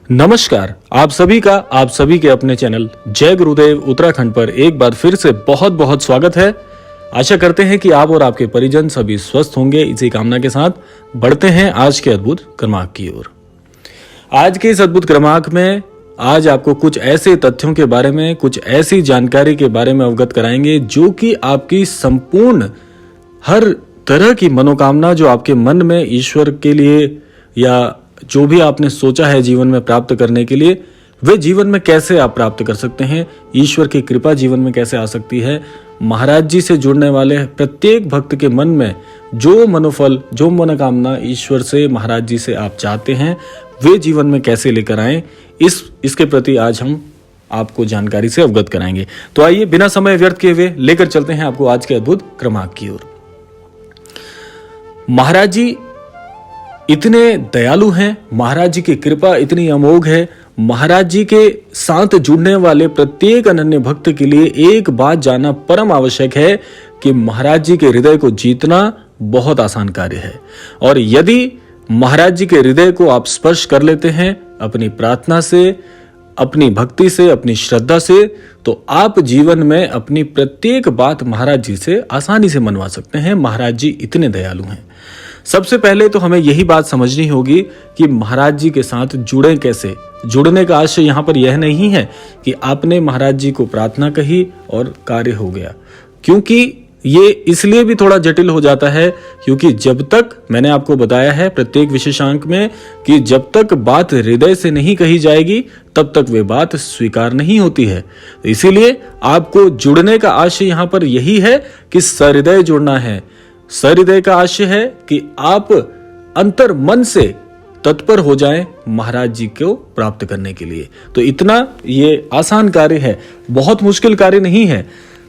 नमस्कार, आप सभी के अपने चैनल जय गुरुदेव उत्तराखंड पर एक बार फिर से बहुत बहुत स्वागत है। आशा करते हैं कि आप और आपके परिजन सभी स्वस्थ होंगे। इसी कामना के साथ बढ़ते हैं आज के अद्भुत क्रमांक की ओर। आज के इस अद्भुत क्रमांक में आज आपको कुछ ऐसे तथ्यों के बारे में, कुछ ऐसी जानकारी के बारे में अवगत कराएंगे जो कि आपकी संपूर्ण हर तरह की मनोकामना जो आपके मन में ईश्वर के लिए या जो भी आपने सोचा है जीवन में प्राप्त करने के लिए, वे जीवन में कैसे आप प्राप्त कर सकते हैं, ईश्वर की कृपा जीवन में कैसे आ सकती है। महाराज जी से जुड़ने वाले प्रत्येक भक्त के मन में जो मनोफल, जो मनोकामना ईश्वर से, महाराज जी से आप चाहते हैं, वे जीवन में कैसे लेकर आएं, इसके प्रति आज हम आपको जानकारी से अवगत कराएंगे। तो आइए बिना समय व्यर्थ किए हुए लेकर चलते हैं आपको आज के अद्भुत क्रमांक की ओर। महाराज जी इतने दयालु हैं, महाराज जी की कृपा इतनी अमोघ है। महाराज जी के साथ जुड़ने वाले प्रत्येक अनन्य भक्त के लिए एक बात जानना परम आवश्यक है कि महाराज जी के हृदय को जीतना बहुत आसान कार्य है। और यदि महाराज जी के हृदय को आप स्पर्श कर लेते हैं अपनी प्रार्थना से, अपनी भक्ति से, अपनी श्रद्धा से, तो आप जीवन में अपनी प्रत्येक बात महाराज जी से आसानी से मनवा सकते हैं। महाराज जी इतने दयालु हैं। सबसे पहले तो हमें यही बात समझनी होगी कि महाराज जी के साथ जुड़े कैसे। जुड़ने का आशय यहाँ पर यह नहीं है कि आपने महाराज जी को प्रार्थना कही और कार्य हो गया, क्योंकि ये इसलिए भी थोड़ा जटिल हो जाता है क्योंकि जब तक, मैंने आपको बताया है प्रत्येक विशेषांक में, कि जब तक बात हृदय से नहीं कही जाएगी तब तक वे बात स्वीकार नहीं होती है। इसीलिए आपको जुड़ने का आशय यहाँ पर यही है कि सहृदय जुड़ना है। सहृदय का आशय है कि आप अंतर मन से तत्पर हो जाएं महाराज जी को प्राप्त करने के लिए। तो इतना ये आसान कार्य है, बहुत मुश्किल कार्य नहीं है।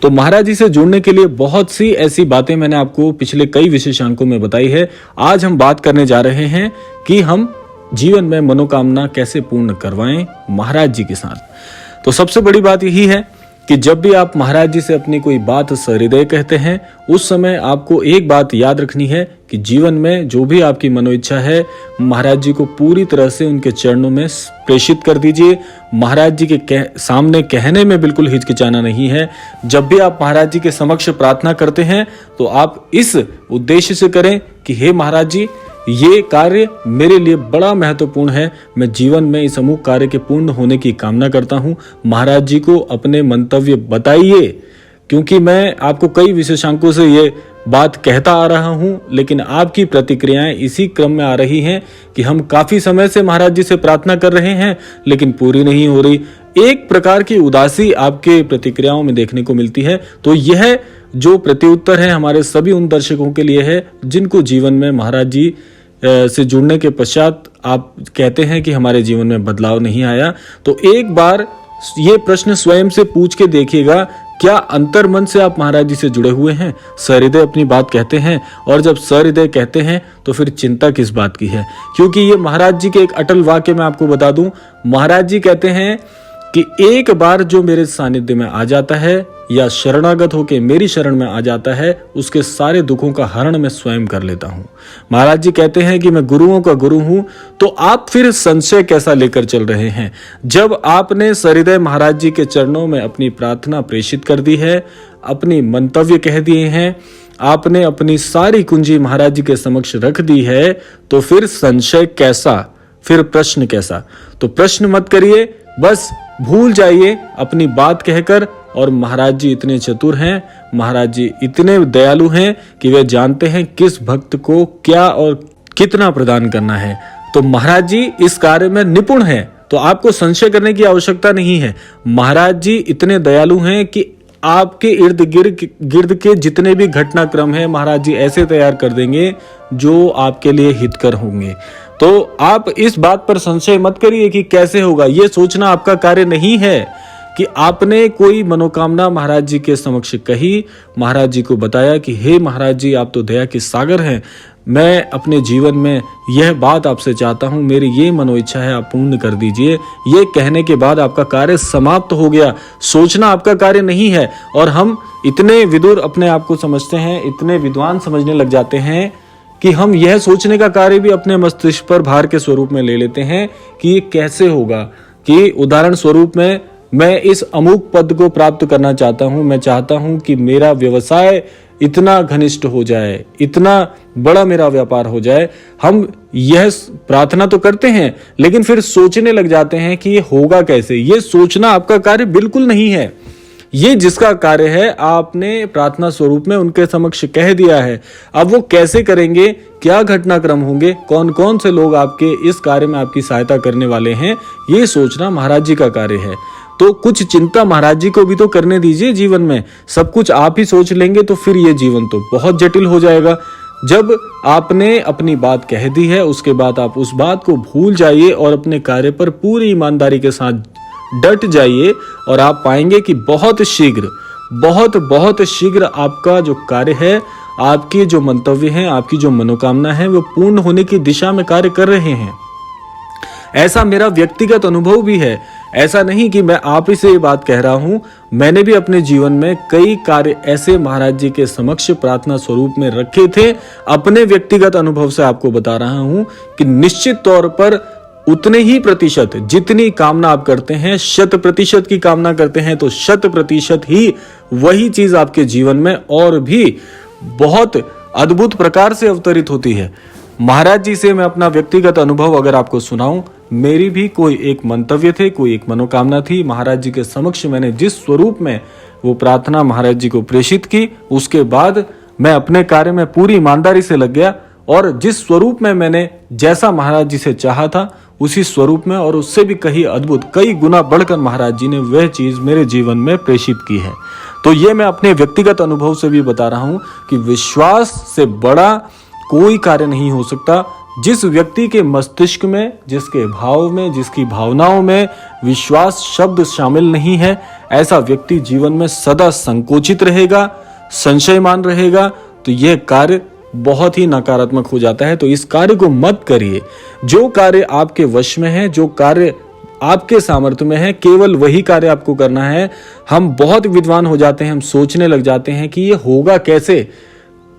तो महाराज जी से जुड़ने के लिए बहुत सी ऐसी बातें मैंने आपको पिछले कई विशेषांकों में बताई है। आज हम बात करने जा रहे हैं कि हम जीवन में मनोकामना कैसे पूर्ण करवाएं महाराज जी के साथ। तो सबसे बड़ी बात यही है कि जब भी आप महाराज जी से अपनी कोई बात सहृदय कहते हैं, उस समय आपको एक बात याद रखनी है कि जीवन में जो भी आपकी मनोइच्छा है, महाराज जी को पूरी तरह से उनके चरणों में प्रेषित कर दीजिए। महाराज जी के सामने कहने में बिल्कुल हिचकिचाना नहीं है। जब भी आप महाराज जी के समक्ष प्रार्थना करते हैं तो आप इस उद्देश्य से करें कि हे महाराज जी, ये कार्य मेरे लिए बड़ा महत्वपूर्ण है। मैं जीवन में इस अमुक कार्य के पूर्ण होने की कामना करता हूँ। महाराज जी को अपने मंतव्य बताइए, क्योंकि मैं आपको कई विशेषांकों से ये बात कहता आ रहा हूँ, लेकिन आपकी प्रतिक्रियाएं इसी क्रम में आ रही हैं कि हम काफी समय से महाराज जी से प्रार्थना कर रहे हैं लेकिन पूरी नहीं हो रही। एक प्रकार की उदासी आपके प्रतिक्रियाओं में देखने को मिलती है। तो यह जो प्रत्युत्तर है हमारे सभी उन दर्शकों के लिए है जिनको जीवन में महाराज जी से जुड़ने के पश्चात आप कहते हैं कि हमारे जीवन में बदलाव नहीं आया। तो एक बार ये प्रश्न स्वयं से पूछ के देखिएगा, क्या अंतर मन से आप महाराज जी से जुड़े हुए हैं, सहृदय अपनी बात कहते हैं? और जब सहृदय कहते हैं तो फिर चिंता किस बात की है? क्योंकि ये महाराज जी के एक अटल वाक्य मैं आपको बता दूं। महाराज जी कहते हैं कि एक बार जो मेरे सानिध्य में आ जाता है या शरणागत होके मेरी शरण में आ जाता है, उसके सारे दुखों का हरण मैं स्वयं कर लेता हूँ। महाराज जी कहते हैं कि मैं गुरुओं का गुरु हूँ। तो आप फिर संशय कैसा लेकर चल रहे हैं? जब आपने सहृदय महाराज जी के चरणों में अपनी प्रार्थना प्रेषित कर दी है, अपनी मंतव्य कह दिए हैं, आपने अपनी सारी कुंजी महाराज जी के समक्ष रख दी है, तो फिर संशय कैसा, फिर प्रश्न कैसा? तो प्रश्न मत करिए, बस भूल जाइए अपनी बात कहकर। और महाराज जी इतने चतुर हैं, महाराज जी इतने दयालु हैं कि वे जानते हैं किस भक्त को क्या और कितना प्रदान करना है। तो महाराज जी इस कार्य में निपुण हैं, तो आपको संशय करने की आवश्यकता नहीं है। महाराज जी इतने दयालु हैं कि आपके इर्द गिर्द के जितने भी घटनाक्रम है महाराज जी ऐसे तैयार कर देंगे जो आपके लिए हितकर होंगे। तो आप इस बात पर संशय मत करिए कि कैसे होगा। ये सोचना आपका कार्य नहीं है कि आपने कोई मनोकामना महाराज जी के समक्ष कही, महाराज जी को बताया कि हे महाराज जी, आप तो दया के सागर हैं, मैं अपने जीवन में यह बात आपसे चाहता हूं, मेरी ये मनोइच्छा है, आप पूर्ण कर दीजिए। ये कहने के बाद आपका कार्य समाप्त हो गया। सोचना आपका कार्य नहीं है। और हम इतने विदुर अपने आप को समझते हैं, इतने विद्वान समझने लग जाते हैं कि हम यह सोचने का कार्य भी अपने मस्तिष्क पर भार के स्वरूप में ले लेते हैं कि ये कैसे होगा। कि उदाहरण स्वरूप में मैं इस अमुक पद को प्राप्त करना चाहता हूं, मैं चाहता हूं कि मेरा व्यवसाय इतना घनिष्ठ हो जाए, इतना बड़ा मेरा व्यापार हो जाए। हम यह प्रार्थना तो करते हैं, लेकिन फिर सोचने लग जाते हैं कि ये होगा कैसे। ये सोचना आपका कार्य बिल्कुल नहीं है। ये जिसका कार्य है आपने प्रार्थना स्वरूप में उनके समक्ष कह दिया है। अब वो कैसे करेंगे, क्या घटनाक्रम होंगे, कौन कौन से लोग आपके इस कार्य में आपकी सहायता करने वाले हैं, ये सोचना महाराज जी का कार्य है। तो कुछ चिंता महाराज जी को भी तो करने दीजिए। जीवन में सब कुछ आप ही सोच लेंगे तो फिर ये जीवन तो बहुत जटिल हो जाएगा। जब आपने अपनी बात कह दी है, उसके बाद आप उस बात को भूल जाइए और अपने कार्य पर पूरी ईमानदारी के साथ डट जाइए और आप पाएंगे कि बहुत शीघ्र आपका जो कार्य है, आपके जो मंतव्य हैं, आपकी जो मनोकामना है, वो पूर्ण होने की दिशा में कार्य कर रहे हैं। ऐसा मेरा व्यक्तिगत अनुभव भी है। ऐसा नहीं कि मैं आप ही से ये बात कह रहा हूं, मैंने भी अपने जीवन में कई कार्य ऐसे महाराज जी के समक्ष प्रार्थना स्वरूप में रखे थे। अपने व्यक्तिगत अनुभव से आपको बता रहा हूं कि निश्चित तौर पर उतने ही प्रतिशत जितनी कामना आप करते हैं, 100% की कामना करते हैं तो 100% ही वही चीज आपके जीवन में और भी बहुत अद्भुत प्रकार से अवतरित होती है। महाराज जी से मैं अपना व्यक्तिगत अनुभव अगर आपको सुनाऊं, मेरी भी कोई एक मंतव्य थे, कोई एक मनोकामना थी। महाराज जी के समक्ष मैंने जिस स्वरूप में वो प्रार्थना महाराज जी को प्रेषित की, उसके बाद मैं अपने कार्य में पूरी ईमानदारी से लग गया और जिस स्वरूप में मैंने जैसा महाराज जी से चाहा था, उसी स्वरूप में और उससे भी कहीं अद्भुत, कई गुना बढ़कर महाराज जी ने वह चीज मेरे जीवन में प्रेषित की है। तो ये मैं अपने व्यक्तिगत अनुभव से भी बता रहा हूं कि विश्वास से बड़ा कोई कार्य नहीं हो सकता। जिस व्यक्ति के मस्तिष्क में, जिसके भाव में, जिसकी भावनाओं में विश्वास शब्द शामिल नहीं है, ऐसा व्यक्ति जीवन में सदा संकोचित रहेगा, संशयमान रहेगा। तो यह कार्य बहुत ही नकारात्मक हो जाता है। तो इस कार्य को मत करिए। जो कार्य आपके वश में है, जो कार्य आपके सामर्थ्य में है, केवल वही कार्य आपको करना है। हम बहुत विद्वान हो जाते हैं, हम सोचने लग जाते हैं कि यह होगा कैसे।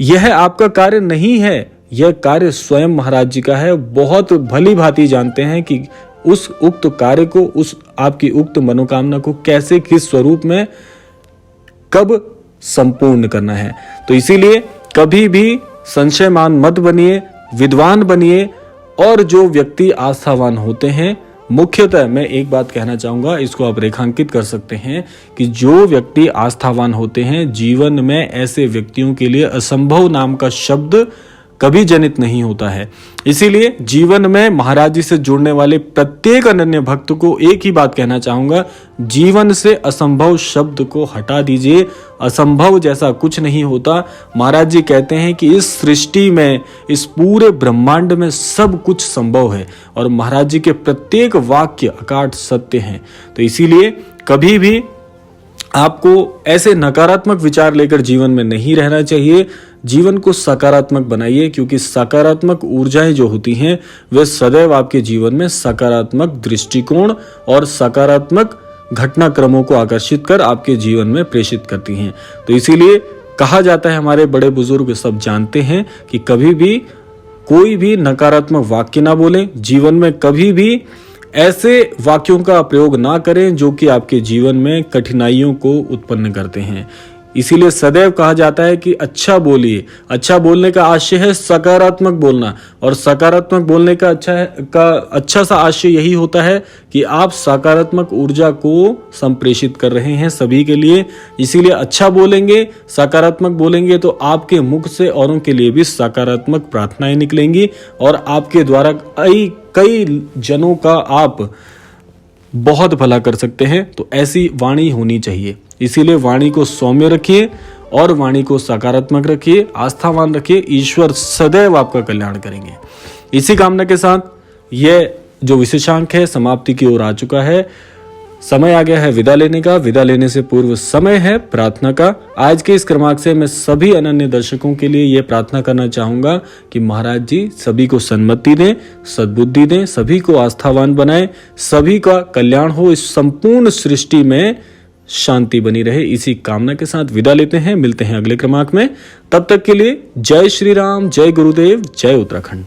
यह आपका कार्य नहीं है, यह कार्य स्वयं महाराज जी का है। बहुत भली भांति जानते हैं कि उस उक्त कार्य को, उस आपकी उक्त मनोकामना को कैसे, किस स्वरूप में, कब संपूर्ण करना है। तो इसीलिए कभी भी संशयमान मत बनिए, विद्वान बनिए। और जो व्यक्ति आस्थावान होते हैं, मुख्यतः मैं एक बात कहना चाहूंगा, इसको आप रेखांकित कर सकते हैं कि जो व्यक्ति आस्थावान होते हैं, जीवन में ऐसे व्यक्तियों के लिए असंभव नाम का शब्द कभी जनित नहीं होता है। इसीलिए जीवन में महाराज जी से जुड़ने वाले प्रत्येक अनन्य भक्त को एक ही बात कहना चाहूंगा, जीवन से असंभव शब्द को हटा दीजिए। असंभव जैसा कुछ नहीं होता। महाराज जी कहते हैं कि इस सृष्टि में, इस पूरे ब्रह्मांड में सब कुछ संभव है और महाराज जी के प्रत्येक वाक्य अकाट सत्य हैं। तो इसीलिए कभी भी आपको ऐसे नकारात्मक विचार लेकर जीवन में नहीं रहना चाहिए। जीवन को सकारात्मक बनाइए, क्योंकि सकारात्मक ऊर्जाएं जो होती हैं वे सदैव आपके जीवन में सकारात्मक दृष्टिकोण और सकारात्मक घटनाक्रमों को आकर्षित कर आपके जीवन में प्रेषित करती हैं। तो इसीलिए कहा जाता है, हमारे बड़े बुजुर्ग सब जानते हैं कि कभी भी कोई भी नकारात्मक वाक्य ना बोलें। जीवन में कभी भी ऐसे वाक्यों का प्रयोग ना करें जो कि आपके जीवन में कठिनाइयों को उत्पन्न करते हैं। इसीलिए सदैव कहा जाता है कि अच्छा बोलिए। अच्छा बोलने का आशय है सकारात्मक बोलना, और सकारात्मक बोलने का अच्छा सा आशय यही होता है कि आप सकारात्मक ऊर्जा को संप्रेषित कर रहे हैं सभी के लिए। इसीलिए अच्छा बोलेंगे, सकारात्मक बोलेंगे तो आपके मुख से औरों के लिए भी सकारात्मक प्रार्थनाएं निकलेंगी और आपके द्वारा कई जनों का आप बहुत भला कर सकते हैं। तो ऐसी वाणी होनी चाहिए। इसीलिए वाणी को सौम्य रखिए और वाणी को सकारात्मक रखिए, आस्थावान रखिए। ईश्वर सदैव आपका कल्याण करेंगे। इसी कामना के साथ यह जो विशेषांक है समाप्ति की ओर आ चुका है। समय आ गया है विदा लेने का। विदा लेने से पूर्व समय है प्रार्थना का। आज के इस क्रमांक से मैं सभी अनन्य दर्शकों के लिए यह प्रार्थना करना चाहूंगा कि महाराज जी सभी को सन्मति दें, सद्बुद्धि दें, सभी को आस्थावान बनाएं, सभी का कल्याण हो। इस संपूर्ण सृष्टि में शांति बनी रहे, इसी कामना के साथ विदा लेते हैं। मिलते हैं अगले क्रमांक में। तब तक के लिए जय श्री राम, जय गुरुदेव, जय उत्तराखंड।